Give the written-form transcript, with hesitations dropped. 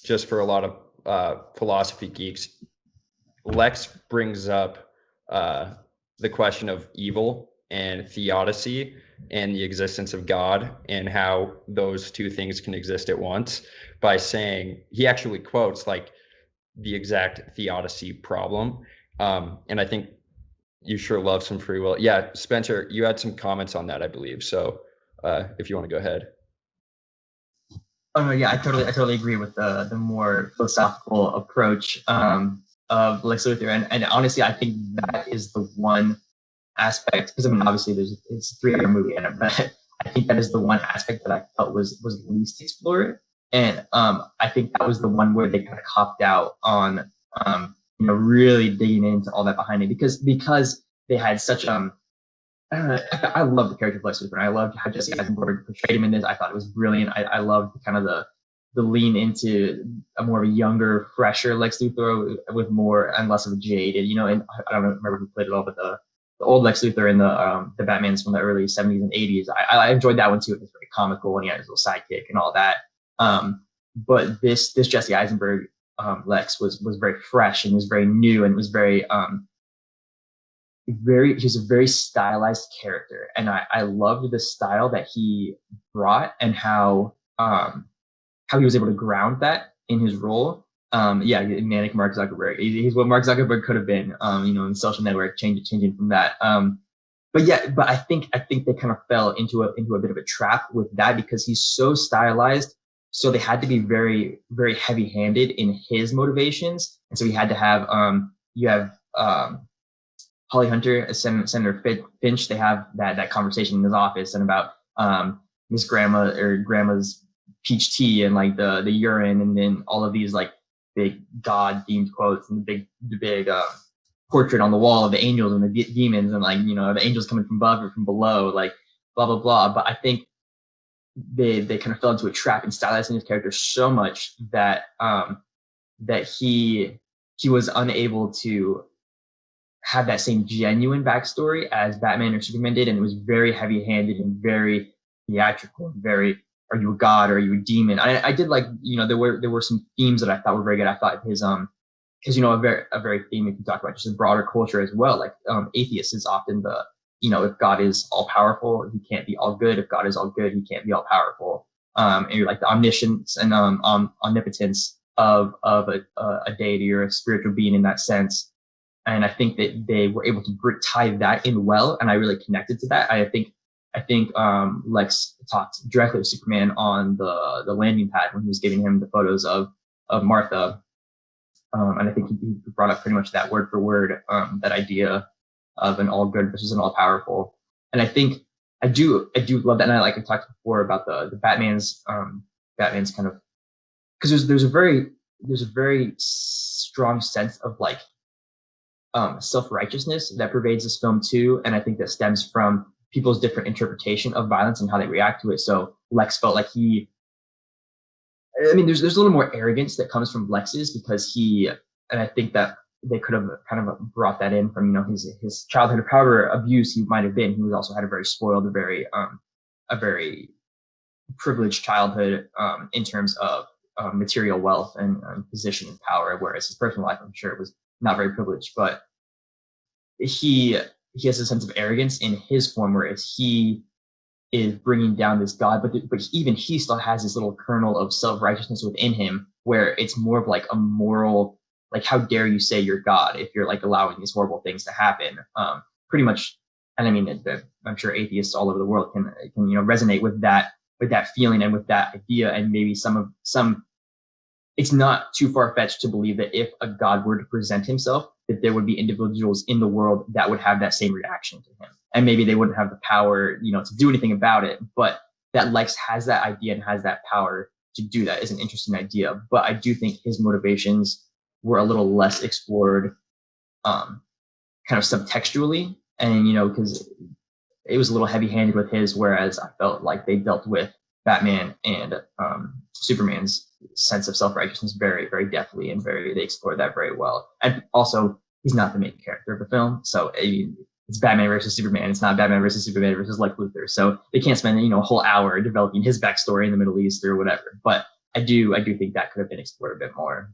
just for a lot of philosophy geeks, Lex brings up the question of evil and theodicy and the existence of God and how those two things can exist at once by saying, he actually quotes like the exact theodicy problem. And I think you sure love some free will. Yeah, Spencer, you had some comments on that, I believe. So if you want to go ahead. Oh no, yeah, I totally agree with the more philosophical approach of Lex Luthor, and honestly, I think that is the one aspect, because I mean, obviously, it's a 3 hour movie in it, but I think that is the one aspect that I felt was least explored, and I think that was the one where they kind of copped out on really digging into all that behind it, because they had such I don't know. I love the character of Lex Luthor. I loved how Jesse Eisenberg portrayed him in this. I thought it was brilliant. I loved kind of the lean into a more of a younger, fresher Lex Luthor with more and less of a jaded, and I don't remember who played it all, but the old Lex Luthor and the Batmans from the early 70s and 80s. I enjoyed that one too. It was very comical and he had his little sidekick and all that. But this Jesse Eisenberg Lex was very fresh and was very new and was very he's a very stylized character, and I loved the style that he brought and how he was able to ground that in his role. Yeah, manic Mark Zuckerberg. He's what Mark Zuckerberg could have been. In the social network, changing from that. But I think they kind of fell into a bit of a trap with that because he's so stylized. So they had to be very, very heavy-handed in his motivations, and so he had to have you have Holly Hunter, Senator Finch. They have that conversation in his office and about Miss Grandma's peach tea and like the urine, and then all of these like big God themed quotes and the big portrait on the wall of the angels and the demons, and like the angels coming from above or from below, like blah blah blah. But I think they kind of fell into a trap in stylizing his character so much that that he was unable to have that same genuine backstory as Batman or Superman did, and it was very heavy-handed and very theatrical, and very, are you a god or are you a demon? I did like, there were some themes that I thought were very good. I thought his because a very theme if you talk about just a broader culture as well, like atheist is often the, if God is all powerful, he can't be all good. If God is all good, he can't be all powerful. And you're like the omniscience and omnipotence of a deity or a spiritual being in that sense. And I think that they were able to tie that in well, and I really connected to that. I think Lex talked directly with Superman on the landing pad when he was giving him the photos of Martha, and I think he brought up pretty much that word for word, that idea of an all good versus an all powerful. And I think I do love that. And I talked before about the Batman's kind of, because there's a very strong sense of like self-righteousness that pervades this film too, and I think that stems from people's different interpretation of violence and how they react to it. So Lex felt like there's a little more arrogance that comes from Lex's because and I think that they could have kind of brought that in from his childhood, of however abused he might have been. He was also had a very spoiled, a very privileged childhood in terms of material wealth and position and power, whereas his personal life, I'm sure, was not very privileged, but he has a sense of arrogance in his form, whereas he is bringing down this God, but even he still has this little kernel of self-righteousness within him, where it's more of like a moral, like, how dare you say you're God if you're like allowing these horrible things to happen? Pretty much, and I mean, I'm sure atheists all over the world can resonate with that feeling and with that idea, and maybe some. It's not too far-fetched to believe that if a God were to present himself, that there would be individuals in the world that would have that same reaction to him. And maybe they wouldn't have the power, to do anything about it. But that Lex has that idea and has that power to do that is an interesting idea. But I do think his motivations were a little less explored, kind of subtextually. And, because it was a little heavy-handed with his, whereas I felt like they dealt with Batman and Superman's sense of self-righteousness very, very deftly, and they explored that very well. And also, he's not the main character of the film, so it's Batman versus Superman. It's not Batman versus Superman versus Lex Luthor. So they can't spend a whole hour developing his backstory in the Middle East or whatever. But I do think that could have been explored a bit more.